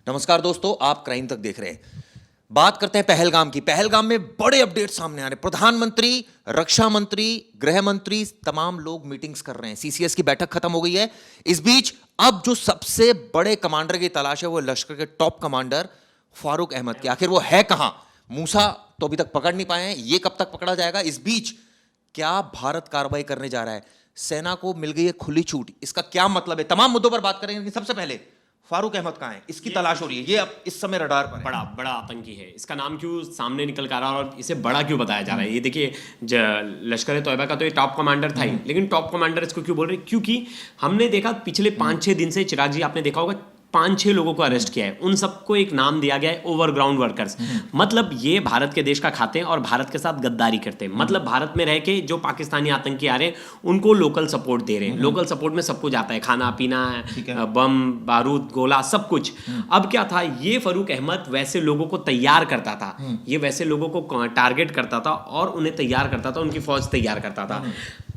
नमस्कार दोस्तों, आप क्राइम तक देख रहे हैं। बात करते हैं पहलगाम की। पहलगाम में बड़े अपडेट सामने आ रहे हैं। प्रधानमंत्री, रक्षा मंत्री, गृह मंत्री, तमाम लोग मीटिंग्स कर रहे हैं। सीसीएस की बैठक खत्म हो गई है। इस बीच अब जो सबसे बड़े कमांडर की तलाश है वो लश्कर के टॉप कमांडर फारूक अहमद की। आखिर वो है कहां? मूसा तो अभी तक पकड़ नहीं पाए हैं, ये कब तक पकड़ा जाएगा? इस बीच क्या भारत कार्रवाई करने जा रहा है? सेना को मिल गई है खुली छूट, इसका क्या मतलब है? तमाम मुद्दों पर बात करेंगे। सबसे पहले फारूक अहमद कहां है, इसकी तलाश हो रही है। ये अब इस समय रडार पर है। बड़ा बड़ा आतंकी है। इसका नाम क्यों सामने निकल कर आ रहा है और इसे बड़ा क्यों बताया जा रहा है? ये देखिए, लश्कर तोयबा का तो ये टॉप कमांडर था ही, लेकिन टॉप कमांडर इसको क्यों बोल रहे हैं? क्योंकि हमने देखा पिछले 5-6 दिन से, चिराग जी आपने देखा होगा, 5-6 लोगों को अरेस्ट किया है। उन सबको एक नाम दिया गया है ओवरग्राउंड वर्कर्स। मतलब ये भारत के देश का खाते हैं और भारत के साथ गद्दारी करते हैं। मतलब भारत में रह के जो पाकिस्तानी आतंकी आ रहे हैं उनको लोकल सपोर्ट दे रहे हैं। लोकल सपोर्ट में सब कुछ आता है, खाना पीना, बम बारूद गोला सब कुछ। अब क्या था, ये फारूक अहमद वैसे लोगों को तैयार करता था, ये वैसे लोगों को टारगेट करता था और उन्हें तैयार करता था, उनकी फौज तैयार करता था।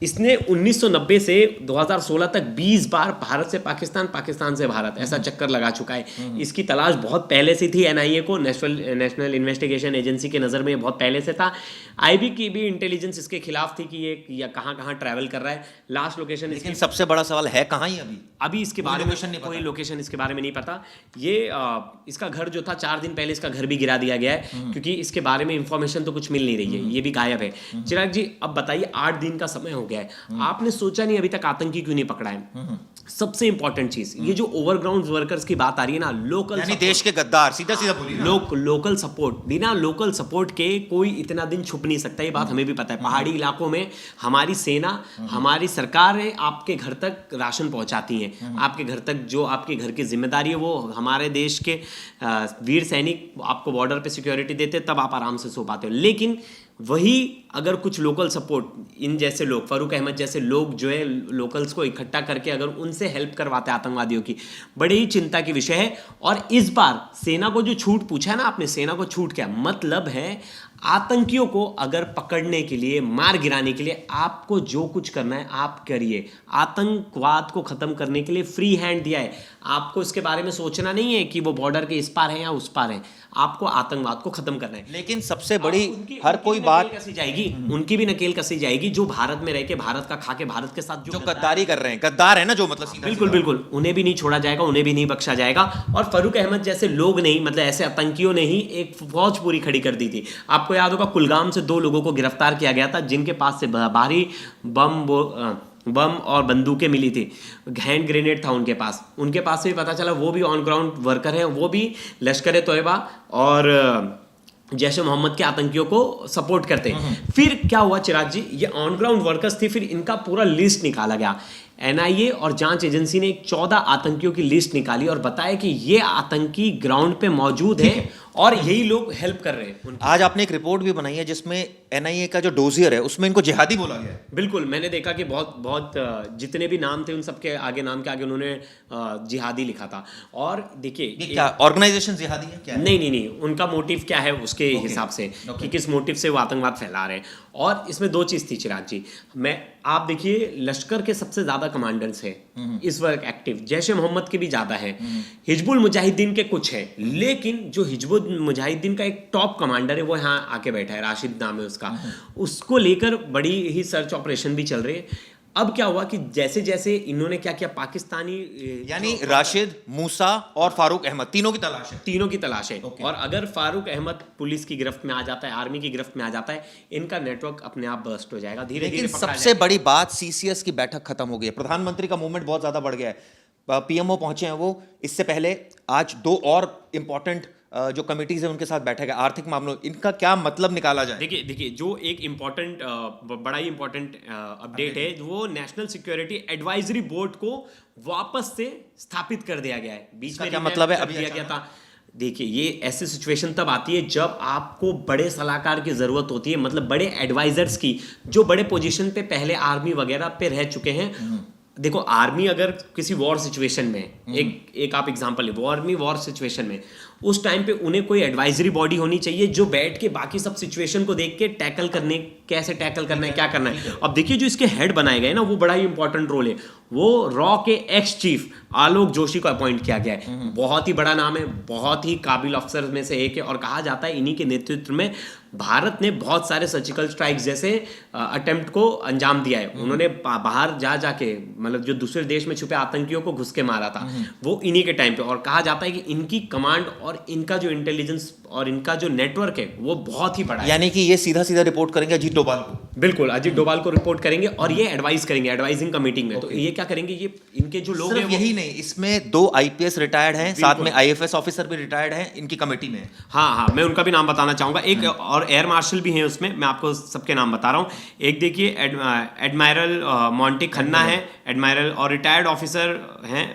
इसने 1990 से 2016 तक 20 बार भारत से पाकिस्तान, पाकिस्तान से भारत ऐसा चक्कर लगा चुका है। इसकी तलाश बहुत पहले से थी। एनआईए को, नेशनल इन्वेस्टिगेशन एजेंसी के नज़र में बहुत पहले से था। आईबी की भी इंटेलिजेंस इसके खिलाफ थी कि ये या कहाँ कहाँ ट्रैवल कर रहा है। लास्ट लोकेशन, लेकिन सबसे बड़ा सवाल है कहाँ ही अभी इसके बारे में कोई लोकेशन इसके बारे में नहीं पता। ये इसका घर जो था 4 दिन पहले इसका घर भी गिरा दिया गया है, क्योंकि इसके बारे में इंफॉर्मेशन तो कुछ मिल नहीं रही है, ये भी गायब है। चिराग जी अब बताइए, 8 दिन का समय हो गया है, आपने सोचा नहीं अभी तक आतंकी क्यों नहीं पकड़ा है? सबसे इंपॉर्टेंट चीज, ये जो ओवरग्राउंड वर्कर्स की बात आ रही है ना, लोकल यानी देश के गद्दार, सीधा सीधा बोलिए। लोकल सपोर्ट, बिना लोकल सपोर्ट के कोई इतना दिन छुप नहीं सकता। ये बात हमें भी पता है। पहाड़ी इलाकों में हमारी सेना, हमारी सरकार है, आपके घर तक राशन पहुंचाती है। आपके घर तक जो आपके घर की जिम्मेदारी है वो हमारे देश के वीर सैनिक आपको बॉर्डर पे सिक्योरिटी देते, तब आप आराम से सो पाते हो। लेकिन वही अगर कुछ लोकल सपोर्ट, इन जैसे लोग, फारूक अहमद जैसे लोग जो है लोकल्स को इकट्ठा करके अगर उनसे हेल्प करवाते आतंकवादियों की, बड़े ही चिंता की विषय है। और इस बार सेना को जो छूट पूछा है ना आपने, सेना को छूट क्या मतलब है? आतंकियों को अगर पकड़ने के लिए, मार गिराने के लिए आपको जो कुछ करना है आप करिए। आतंकवाद को खत्म करने के लिए फ्री हैंड दिया है। आपको इसके बारे में सोचना नहीं है कि वो बॉर्डर के इस पार है या उस पार है। आपको आतंकवाद को खत्म करना है। लेकिन सबसे बड़ी हर कोई बात कसी जाएगी, उनकी भी नकेल कसी जाएगी जो भारत में रह के, भारत का खा के, भारत के साथ जो गद्दारी कर रहे हैं, गद्दार है ना जो, मतलब बिल्कुल बिल्कुल, उन्हें भी नहीं छोड़ा जाएगा, उन्हें भी नहीं बख्शा जाएगा। और फारूक अहमद जैसे लोग नहीं, मतलब ऐसे आतंकियों ने ही एक फौज पूरी खड़ी कर दी थी। आपको याद होगा कुलगाम से 2 लोगों को गिरफ्तार किया गया था, जिनके पास से भारी बम और बंदूकें मिली थी, हैंड ग्रेनेड था उनके पास से भी पता चला वो भी ऑन ग्राउंड वर्कर हैं, वो भी लश्कर तोयबा और जैश ए मोहम्मद के आतंकियों को सपोर्ट करते हैं। फिर क्या हुआ चिराग जी, ये ऑन ग्राउंड वर्कर्स थे, फिर इनका पूरा लिस्ट निकाला गया। एनआईए और जांच एजेंसी ने 14 आतंकियों की लिस्ट निकाली और बताया कि ये आतंकी ग्राउंड पे मौजूद है और यही लोग हेल्प कर रहे हैं। आज आपने एक रिपोर्ट भी बनाई है जिसमें एनआईए का जो डोजियर है उसमें इनको जिहादी बोला गया है। बिल्कुल, मैंने देखा कि बहुत जितने भी नाम थे उन सबके आगे, नाम के आगे उन्होंने जिहादी लिखा था। और देखिए, क्या ऑर्गेनाइजेशन जिहादी है क्या है? नहीं, उनका मोटिव क्या है उसके हिसाब से कि किस मोटिव से वो आतंकवाद फैला रहे हैं। और इसमें 2 चीज थी चिराग जी, आप देखिए, लश्कर के सबसे ज्यादा कमांडर्स हैं इस वक्त एक्टिव, जैश ए मोहम्मद के भी ज्यादा है, हिजबुल मुजाहिदीन के कुछ है, लेकिन जो हिजबुल मुजाहिदीन का एक टॉप कमांडर है वो यहाँ आके बैठा है, राशिद नाम है उसका, उसको लेकर बड़ी ही सर्च ऑपरेशन भी चल रही है। अब क्या हुआ कि जैसे जैसे इन्होंने क्या किया, पाकिस्तानी, यानी राशिद, मूसा और फारूक अहमद, तीनों की तलाश है। और अगर फारूक अहमद पुलिस की गिरफ्त में आ जाता है, आर्मी की गिरफ्त में आ जाता है, इनका नेटवर्क अपने आप बर्स्ट हो जाएगा धीरे धीरे। लेकिन सबसे बड़ी बात, सीसीएस की बैठक खत्म हो गई है, प्रधानमंत्री का मूवमेंट बहुत ज्यादा बढ़ गया है, पीएमओ पहुंचे हैं वो। इससे पहले आज 2 और इंपॉर्टेंट जो कमिटीज है उनके साथ बैठक है, आर्थिक मामलों, इनका क्या मतलब निकाला जाए? देखिए जो एक इम्पोर्टेंट, बड़ा ही इम्पोर्टेंट अपडेट है, वो नेशनल सिक्योरिटी एडवाइजरी बोर्ड को वापस से स्थापित कर दिया गया है। बीच में क्या मतलब है? अभी दिया गया था। देखिए, ये ऐसी सिचुएशन तब आती है जब आपको बड़े सलाहकार की जरूरत होती है, मतलब बड़े एडवाइजर्स की, जो बड़े पोजीशन पे पहले आर्मी वगैरह पे रह चुके हैं। देखो, आर्मी अगर किसी वॉर सिचुएशन में, एक आप एग्जांपल है, वॉर सिचुएशन में उस टाइम पे उन्हें कोई एडवाइजरी बॉडी होनी चाहिए जो बैठ के बाकी सब सिचुएशन को देख के टैकल करने, कैसे टैकल करना है, क्या करना है। अब देखिए, जो इसके हेड बनाए गए ना, वो बड़ा ही इंपॉर्टेंट रोल है। वो रॉ के एक्स चीफ आलोक जोशी को अपॉइंट किया गया है। बहुत ही बड़ा नाम है, बहुत ही काबिल अफसर में से एक है, और कहा जाता है इन्हीं के नेतृत्व में भारत ने बहुत सारे सर्जिकल स्ट्राइक्स जैसे अटेम्प्ट को अंजाम दिया है। उन्होंने बाहर जा जाके मतलब जो दूसरे देश में छुपे आतंकियों को घुस के मारा था, वो इन्हीं के टाइम पे। और कहा जाता है कि इनकी कमांड और इनका जो इंटेलिजेंस और इनका जो नेटवर्क है वो बहुत ही बड़ा है। यानी कि ये सीधा सीधा रिपोर्ट करेंगे अजीत डोभाल को। बिल्कुल, अजीत डोभाल को रिपोर्ट करेंगे और ये एडवाइस करेंगे एडवाइजिंग कमेटी में। तो ये क्या करेंगे, ये इनके जो लोग हैं, यही नहीं, इसमें 2 आईपीएस रिटायर्ड हैं, साथ में आईएफएस ऑफिसर भी रिटायर्ड हैं इनकी कमेटी में। हाँ, मैं उनका भी नाम बताना चाहूंगा। एक और एयर मार्शल भी है उसमें, मैं आपको सबके नाम बता रहा हूँ। एक देखिए एडमायरल मॉन्टी खन्ना है, एडमायरल और रिटायर्ड ऑफिसर हैं,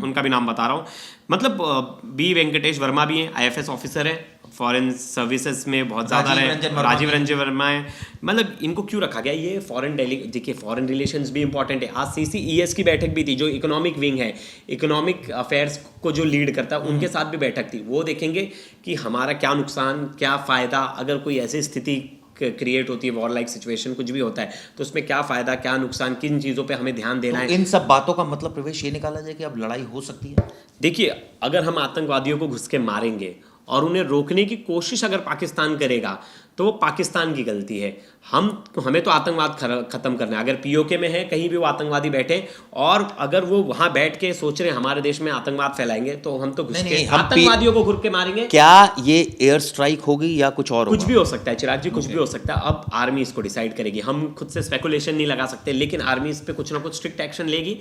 उनका भी नाम बता रहा हूँ। मतलब बी वेंकटेश वर्मा भी हैं, आईएफएस ऑफिसर है, फॉरेन सर्विसेज में बहुत ज़्यादा रहे, राजीव रंजन वर्मा है। मतलब इनको क्यों रखा गया, ये फॉरेन देखिए फॉरेन रिलेशंस भी इंपॉर्टेंट है। आज सीसीईएस की बैठक भी थी, जो इकोनॉमिक विंग है, इकोनॉमिक अफेयर्स को जो लीड करता है, उनके साथ भी बैठक थी। वो देखेंगे कि हमारा क्या नुकसान क्या फ़ायदा, अगर कोई ऐसी स्थिति क्रिएट होती है, वॉर लाइक सिचुएशन कुछ भी होता है, तो उसमें क्या फ़ायदा क्या नुकसान, किन चीज़ों पे हमें ध्यान देना है। इन सब बातों का मतलब प्रवेश ये निकाला जाए कि अब लड़ाई हो सकती है। देखिए, अगर हम आतंकवादियों को घुस के मारेंगे और उन्हें रोकने की कोशिश अगर पाकिस्तान करेगा, तो वो पाकिस्तान की गलती है। हमें तो आतंकवाद खत्म करना है। अगर पीओके में है, कहीं भी वो आतंकवादी बैठे, और अगर वो वहां बैठ के सोच रहे हैं हमारे देश में आतंकवाद फैलाएंगे, तो हम तो घुस के आतंकवादियों को घुस के मारेंगे। क्या ये एयर स्ट्राइक होगी या कुछ और कुछ भी हो सकता है चिराग जी, कुछ भी हो सकता है। अब आर्मी इसको डिसाइड करेगी, हम खुद से स्पेकुलेशन नहीं लगा सकते, लेकिन आर्मी इस पे कुछ ना कुछ स्ट्रिक्ट एक्शन लेगी।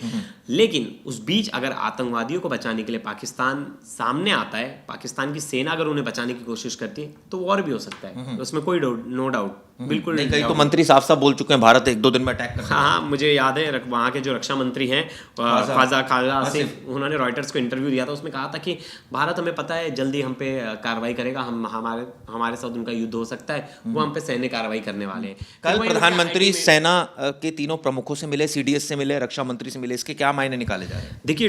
लेकिन उस बीच अगर आतंकवादियों को बचाने के लिए पाकिस्तान सामने आता है, पाकिस्तान की सेना अगर उन्हें बचाने की कोशिश करती है, तो वॉर भी हो सकता है, उसमें कोई नो डाउट, बिल्कुल नहीं। कई तो मंत्री साफ साफ बोल चुके हैं भारत 1-2 दिन में अटैक करेगा। हाँ, मुझे याद है वहाँ के जो रक्षा मंत्री हैं ख्वाजा आसिफ, उन्होंने रॉयटर्स को इंटरव्यू दिया था, उसमें कहा था कि भारत हमें पता है जल्दी हम पे कार्रवाई करेगा, हमारे साथ उनका युद्ध हो सकता है, वो हम पे सैन्य कार्रवाई करने वाले हैं। कल प्रधानमंत्री सेना के तीनों प्रमुखों से मिले, सीडीएस से मिले, रक्षा मंत्री से मिले, इसके क्या मायने निकाले जा रहे हैं? देखिए,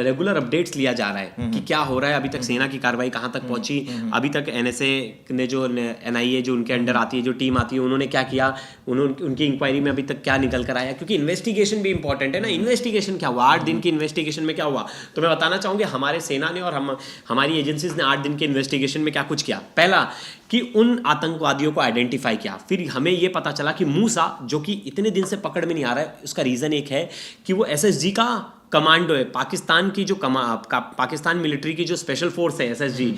रेगुलर अपडेट्स लिया जा रहा है कि क्या हो रहा है, अभी तक सेना की कार्रवाई कहाँ तक पहुंची, अभी तक एनएसए ने जो एनआईए जो उनके अंडर आती है, जो टीम आती है, उन्होंने क्या किया, उनकी इंक्वायरी में अभी तक क्या निकल कर आया, क्योंकि इन्वेस्टिगेशन भी इंपॉर्टेंट है ना। इन्वेस्टिगेशन क्या हुआ, 8 दिन की इन्वेस्टिगेशन में क्या हुआ, तो मैं बताना चाहूंगी हमारे सेना ने और हमारी एजेंसीज ने 8 दिन के इन्वेस्टिगेशन में क्या कुछ किया। पहला कि उन आतंकवादियों को आइडेंटिफाई किया, फिर हमें यह पता चला कि मूसा, जो कि इतने दिन से पकड़ में नहीं आ रहा है, उसका रीजन एक है कि वो एसएसजी का कमांडो है। पाकिस्तान की जो पाकिस्तान मिलिट्री की जो स्पेशल फोर्स है एसएसजी,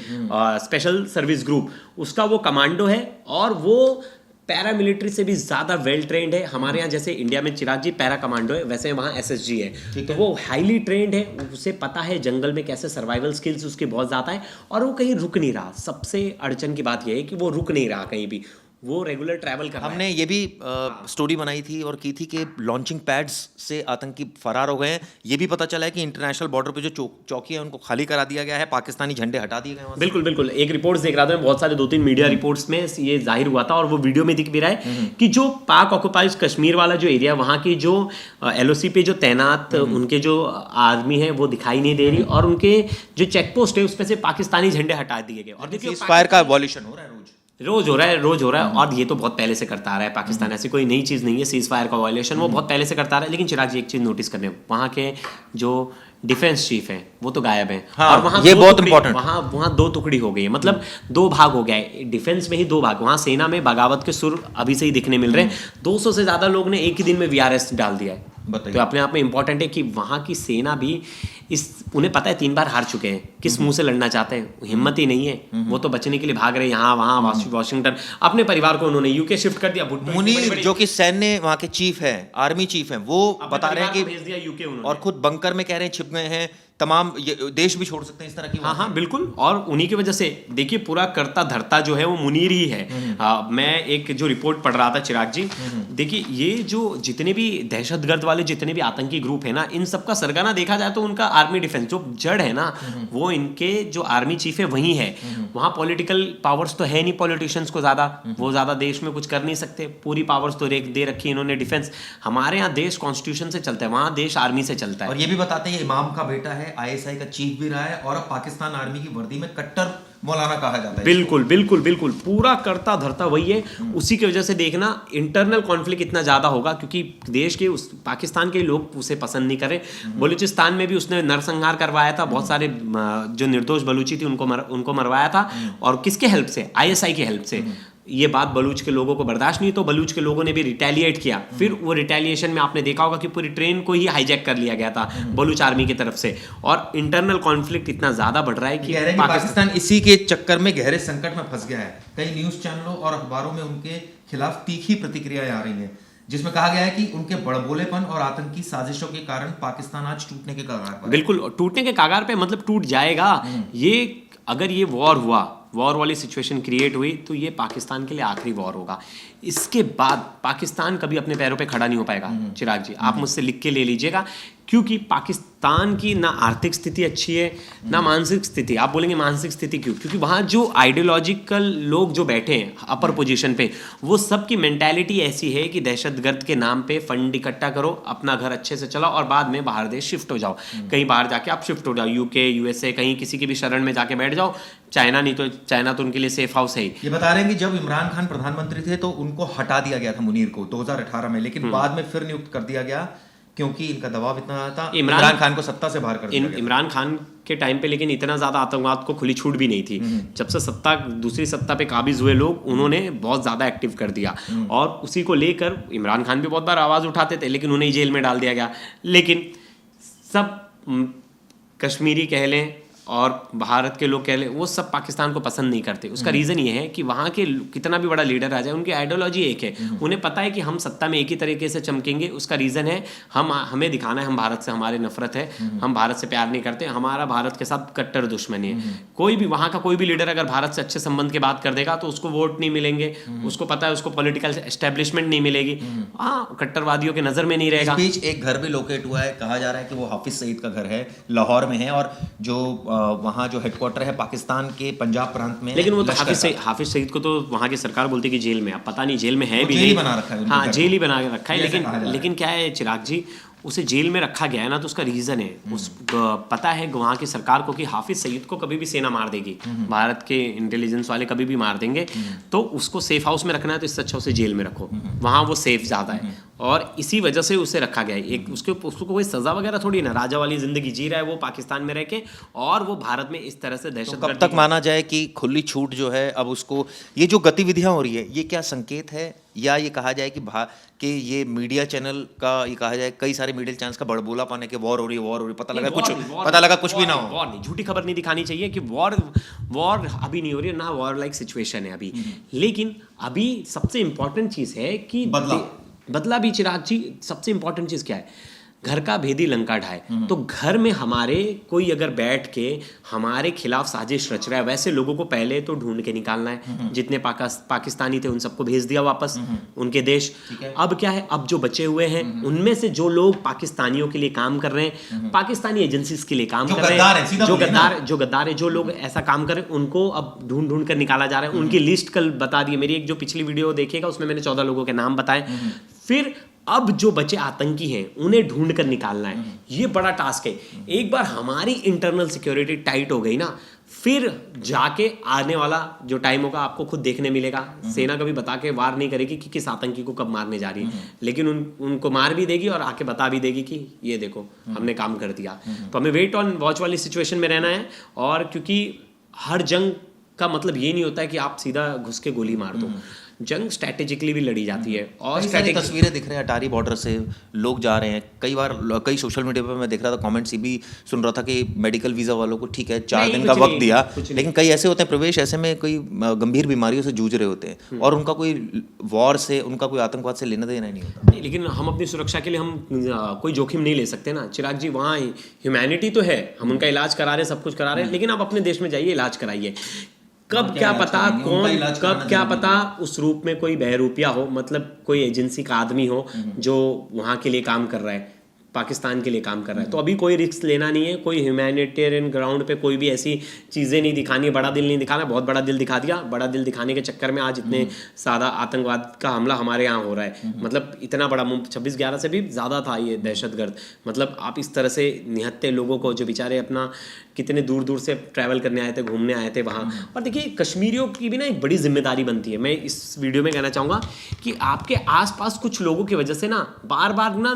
स्पेशल सर्विस ग्रुप, उसका वो कमांडो है, और वो पैरामिलिट्री से भी ज़्यादा वेल ट्रेंड है। हमारे यहाँ जैसे इंडिया में चिराग जी पैरा कमांडो है, वैसे वहाँ एसएसजी है, तो वो हाईली ट्रेंड है, उसे पता है जंगल में कैसे सर्वाइवल स्किल्स उसकी बहुत ज़्यादा है, और वो कहीं रुक नहीं रहा। सबसे अड़चन की बात यह है कि वो रुक नहीं रहा कहीं भी, वो रेगुलर ट्रैवल कर रहा है। हमने ये भी स्टोरी बनाई थी और की थी कि लॉन्चिंग पैड्स से आतंकी फरार हो गए हैं। ये भी पता चला है कि इंटरनेशनल बॉर्डर पे जो चौकी है उनको खाली करा दिया गया है, पाकिस्तानी झंडे हटा दिए गए हैं। बिल्कुल बिल्कुल, एक रिपोर्ट्स देख रहा था, बहुत सारे 2-3 मीडिया रिपोर्ट्स में ये जाहिर हुआ था, और वो वीडियो में दिख भी रहा है कि जो पाक ऑक्युपाइज कश्मीर वाला जो एरिया, वहाँ की जो एलओसी पे जो तैनात उनके जो आर्मी है वो दिखाई नहीं दे रही, और उनके जो चेक पोस्ट है उस पर से पाकिस्तानी झंडे हटा दिए गए। और देखिए, फायर का वॉल्यूशन हो रहा है, रोज हो रहा है, और ये तो बहुत पहले से करता आ रहा है पाकिस्तान, ऐसी कोई नई चीज़ नहीं है। सीज फायर का वायलेशन वो बहुत पहले से करता आ रहा है। लेकिन चिराग जी, एक चीज़ नोटिस करने, वहाँ के जो डिफेंस चीफ हैं वो तो गायब हैं। हाँ, और वहाँ ये बहुत इंपॉर्टेंट, वहाँ 2 टुकड़ी हो गई है, मतलब 2 भाग हो गया है, डिफेंस में ही 2 भाग। वहाँ सेना में बगावत के सुर अभी से ही दिखने मिल रहे हैं। 200 से ज़्यादा लोग ने एक ही दिन में वीआरएस डाल दिया है। तो अपने आप में इंपॉर्टेंट है कि वहाँ की सेना भी उन्हें पता है 3 बार हार चुके हैं, किस मुंह से लड़ना चाहते हैं, हिम्मत ही नहीं है। वो तो बचने के लिए भाग रहे हैं यहाँ वहाँ, वॉशिंगटन। अपने परिवार को उन्होंने यूके शिफ्ट कर दिया। मुनीर जो कि सैन्य वहाँ के चीफ है, आर्मी चीफ है, वो बता रहे हैं कि भेज दिया यूके उन्होंने, और खुद बंकर में कह रहे हैं छिप गए हैं, तमाम देश भी छोड़ सकते हैं, इस तरह की। हाँ, बिल्कुल। और उन्हीं की वजह से देखिए पूरा करता धरता जो है वो मुनीर ही है। मैं एक जो रिपोर्ट पढ़ रहा था चिराग जी, देखिए ये जो जितने भी दहशतगर्द वाले जितने भी आतंकी ग्रुप है ना, इन सबका सरगना देखा जाए तो उनका आर्मी डिफेंस जो जड़ है ना, वो इनके जो आर्मी चीफ है वही है। वहाँ पॉलिटिकल पावर्स तो है नहीं पॉलिटिशियंस को ज़्यादा, वो ज़्यादा देश में कुछ कर नहीं सकते, पूरी पावर्स तो दे रखी है इन्होंने डिफेंस। हमारे यहाँ देश कॉन्स्टिट्यूशन से चलता है, वहाँ देश आर्मी से चलता है। और ये भी बताते हैं इमाम का बेटा है, आईएसआई का चीफ भी रहा है, और अब पाकिस्तान आर्मी की वर्दी में कट्टर मौलाना कहा जाता है। बिल्कुल बिल्कुल बिल्कुल, पूरा करता धरता वही है। उसी की वजह से देखना इंटरनल कॉन्फ्लिक्ट इतना ज्यादा होगा, क्योंकि देश के उस पाकिस्तान के लोग उसे पसंद नहीं कर रहे। बलूचिस्तान में भी उसने नरसंहार करवाया था, बहुत सारे जो निर्दोष बलूची थी उनको मरवाया था, और किसके हेल्प से? ISI की हेल्प से। ये बात बलूच के लोगों को बर्दाश्त नहीं, तो बलूच के लोगों ने भी रिटेलिएट किया। फिर वो रिटेलिएशन में आपने देखा होगा कि पूरी ट्रेन को ही हाईजैक कर लिया गया था बलूच आर्मी की तरफ से, और इंटरनल कॉन्फ्लिक्ट इतना ज्यादा बढ़ रहा है कि पाकिस्तान इसी के चक्कर में गहरे संकट में फंस गया है। कई न्यूज चैनलों और अखबारों में उनके खिलाफ तीखी प्रतिक्रियाएं आ रही हैं, जिसमें कहा गया है कि उनके बड़बोलेपन और आतंकी साजिशों के कारण पाकिस्तान आज टूटने के कगार पर। बिल्कुल टूटने के कगार पे, मतलब टूट जाएगा ये। अगर ये वॉर हुआ, वॉर वाली सिचुएशन क्रिएट हुई, तो ये पाकिस्तान के लिए आखिरी वॉर होगा। इसके बाद पाकिस्तान कभी अपने पैरों पे खड़ा नहीं हो पाएगा। चिराग जी, आप मुझसे लिख के ले लीजिएगा, क्योंकि पाकिस्तान की ना आर्थिक स्थिति अच्छी है, ना मानसिक स्थिति। आप बोलेंगे मानसिक स्थिति क्यों? क्योंकि वहाँ जो आइडियोलॉजिकल लोग जो बैठे हैं अपर पोजीशन पे, वो सबकी मेंटालिटी ऐसी है कि दहशतगर्द के नाम पे फंड इकट्ठा करो, अपना घर अच्छे से चलाओ, और बाद में बाहर देश शिफ्ट हो जाओ। कहीं बाहर जाके आप शिफ्ट हो जाओ, UK, USA, कहीं किसी की भी शरण में जाके बैठ जाओ। चाइना नहीं तो चाइना तो उनके लिए सेफ हाउस है ही। ये बता रहे हैं कि जब इमरान खान प्रधानमंत्री थे तो उनको हटा दिया गया था, मुनीर को, 2018 में, लेकिन बाद में फिर नियुक्त कर दिया गया, क्योंकि इनका दबाव इतना था। इमरान खान को सत्ता से बाहर कर दिया गया। इमरान खान के टाइम पे लेकिन इतना ज्यादा आतंकवाद को खुली छूट भी नहीं थी। जब से दूसरी सत्ता पे काबिज हुए लोग, उन्होंने बहुत ज्यादा एक्टिव कर दिया, और उसी को लेकर इमरान खान भी बहुत बार आवाज उठाते थे, लेकिन उन्हें जेल में डाल दिया गया। लेकिन सब कश्मीरी कह लें और भारत के लोग कह लें, वो सब पाकिस्तान को पसंद नहीं करते। उसका रीज़न ये है कि वहाँ के कितना भी बड़ा लीडर आ जाए, उनकी आइडियोलॉजी एक है। उन्हें पता है कि हम सत्ता में एक ही तरीके से चमकेंगे। उसका रीज़न है हमें दिखाना है हम भारत से, हमारी नफरत है, हम भारत से प्यार नहीं करते, हमारा भारत के साथ कट्टर दुश्मनी है। कोई भी वहाँ का कोई भी लीडर अगर भारत से अच्छे संबंध की बात कर देगा तो उसको वोट नहीं मिलेंगे, उसको पता है उसको पॉलिटिकल एस्टेब्लिशमेंट नहीं मिलेगी, हाँ, कट्टरवादियों के नज़र में नहीं रहेगा। इस बीच एक घर भी लोकेट हुआ है, कहा जा रहा है कि वो हाफिज सईद का घर है, लाहौर में है, और जो वहाँ जो हेडक्वार्टर है पाकिस्तान के पंजाब प्रांत में, लेकिन वो तो हाफिज सईद को तो वहाँ की सरकार बोलती है कि जेल में, अब पता नहीं जेल में है भी नहीं, बना रखा है। हाँ, जेल ही बना रखा है। लेकिन क्या है चिराग जी, उसे जेल में रखा गया है ना, तो उसका रीज़न है, पता है वहाँ की सरकार को कि हाफिज सईद को कभी भी सेना मार देगी, भारत के इंटेलिजेंस वाले कभी भी मार देंगे, तो उसको सेफ हाउस में रखना है, तो इससे अच्छा उसे जेल में रखो, वहाँ वो सेफ ज़्यादा है, और इसी वजह से उसे रखा गया है। एक उसको कोई सज़ा वगैरह थोड़ी ना, राजा वाली ज़िंदगी जी रहा है वो पाकिस्तान में रह के, और वो भारत में इस तरह से दहशत। कब तक माना जाए कि खुली छूट जो है, अब उसको ये जो गतिविधियां हो रही है, ये क्या संकेत है, या ये कहा जाए कि ये मीडिया चैनल का, ये कहा जाए कई सारे मीडिया चैनल्स का बड़बोला पाने के वॉर हो रही है, पता लगा कुछ भी ना हो। वॉर नहीं, झूठी खबर नहीं दिखानी चाहिए कि वॉर अभी नहीं हो रही है ना, वॉर लाइक सिचुएशन है अभी। लेकिन अभी सबसे इंपॉर्टेंट चीज़ है कि बदला भी। चिराग जी, सबसे इंपॉर्टेंट चीज़ क्या है? घर का भेदी लंका ढाए। तो घर में हमारे कोई अगर बैठ के हमारे खिलाफ साजिश रच रहा है, वैसे लोगों को पहले तो ढूंढ के निकालना है। जितने पाकिस्तानी थे उन सबको भेज दिया वापस उनके देश। अब क्या है, अब जो बचे हुए हैं उनमें से जो लोग पाकिस्तानियों के लिए काम कर रहे हैं, पाकिस्तानी एजेंसीज के लिए काम कर रहे हैं, जो गद्दार है, जो लोग ऐसा काम कर रहे हैं, उनको अब ढूंढ ढूंढ कर निकाला जा रहा है। उनकी लिस्ट कल बता दी, मेरी एक जो पिछली वीडियो देखिएगा उसमें मैंने 14 लोगों के नाम बताए। फिर अब जो बचे आतंकी हैं उन्हें ढूंढ कर निकालना है, ये बड़ा टास्क है। एक बार हमारी इंटरनल सिक्योरिटी टाइट हो गई ना, फिर जाके आने वाला जो टाइम होगा आपको खुद देखने मिलेगा। सेना कभी बता के वार नहीं करेगी कि किस आतंकी को कब मारने जा रही है, लेकिन उनको मार भी देगी और आके बता भी देगी कि ये देखो हमने काम कर दिया। तो हमें वेट ऑन वॉच वाली सिचुएशन में रहना है, और क्योंकि हर जंग का मतलब ये नहीं होता है कि आप सीधा घुस के गोली मार दो। जंग स्ट्रैटेजिकली भी लड़ी जाती है। और तस्वीरें दिख रहे हैं अटारी बॉर्डर से लोग जा रहे हैं, कई सोशल मीडिया पर मैं देख रहा था, कमेंट्स भी सुन रहा था कि मेडिकल वीजा वालों को ठीक है 4 दिन का वक्त दिया, लेकिन कई ऐसे होते हैं प्रवेश ऐसे में कोई गंभीर बीमारियों से जूझ रहे होते हैं, और उनका कोई वॉर से, उनका कोई आतंकवाद से लेना देना नहीं होता। नहीं, लेकिन हम अपनी सुरक्षा के लिए हम कोई जोखिम नहीं ले सकते ना चिराग जी। वहाँ ह्यूमैनिटी तो है, हम उनका इलाज करा रहे हैं, सब कुछ करा रहे हैं, लेकिन आप अपने देश में जाइए, इलाज कराइए। कब क्या पता उस रूप में कोई बहरूपिया हो, मतलब कोई एजेंसी का आदमी हो जो वहाँ के लिए काम कर रहा है, पाकिस्तान के लिए काम कर रहा है। तो अभी कोई रिस्क लेना नहीं है, कोई ह्यूमैनिटेरियन ग्राउंड पे कोई भी ऐसी चीज़ें नहीं दिखानी, बड़ा दिल नहीं दिखाना। बहुत बड़ा दिल दिखा दिया, बड़ा दिल दिखाने के चक्कर में आज इतने सादा आतंकवाद का हमला हमारे यहाँ हो रहा है। मतलब इतना बड़ा 26/11 से भी ज़्यादा था ये दहशतगर्द। मतलब आप इस तरह से निहत्थे लोगों को, जो बेचारे अपना कितने दूर दूर से ट्रैवल करने आए थे, घूमने आए थे वहाँ। और देखिए कश्मीरियों की भी ना एक बड़ी जिम्मेदारी बनती है। मैं इस वीडियो में कहना चाहूँगा कि आपके आसपास कुछ लोगों की वजह से ना बार बार ना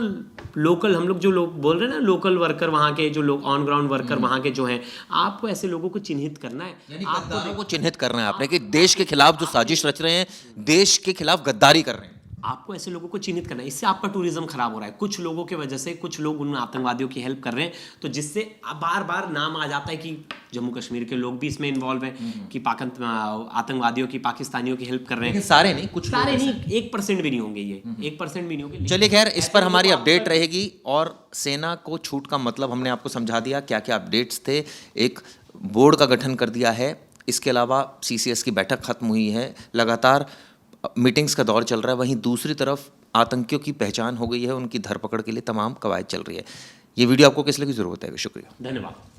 लोकल, हम लोग जो लोग बोल रहे हैं ना, लोकल वर्कर, वहाँ के जो लोग ऑन ग्राउंड वर्कर वहाँ के जो हैं, आपको ऐसे लोगों को चिन्हित करना है। यानी गद्दारों को चिन्हित करना है आपने कि देश के खिलाफ जो साजिश रच रहे हैं, देश के खिलाफ गद्दारी कर रहे हैं। आपको ऐसे लोगों को चिन्हित करना है। इससे आपका टूरिज्म खराब हो रहा है। कुछ लोगों की वजह से कुछ लोग उन आतंकवादियों की हेल्प कर रहे हैं, तो जिससे बार बार नाम आ जाता है कि जम्मू कश्मीर के लोग भी इसमें इन्वॉल्व हैं कि आतंकवादियों की, पाकिस्तानियों की हेल्प कर रहे हैं। लेकिन सारे नहीं, कुछ सारे नहीं, 1% भी नहीं होंगे ये, 1% भी नहीं होंगे। चलिए खैर, इस पर हमारी अपडेट रहेगी। और सेना को छूट का मतलब हमने आपको समझा दिया, क्या क्या अपडेट्स थे। एक बोर्ड का गठन कर दिया है, इसके अलावा सीसीएस की बैठक खत्म हुई है, लगातार मीटिंग्स का दौर चल रहा है। वहीं दूसरी तरफ आतंकियों की पहचान हो गई है, उनकी धरपकड़ के लिए तमाम कवायद चल रही है। ये वीडियो आपको किस लिए की ज़रूरत है? शुक्रिया, धन्यवाद।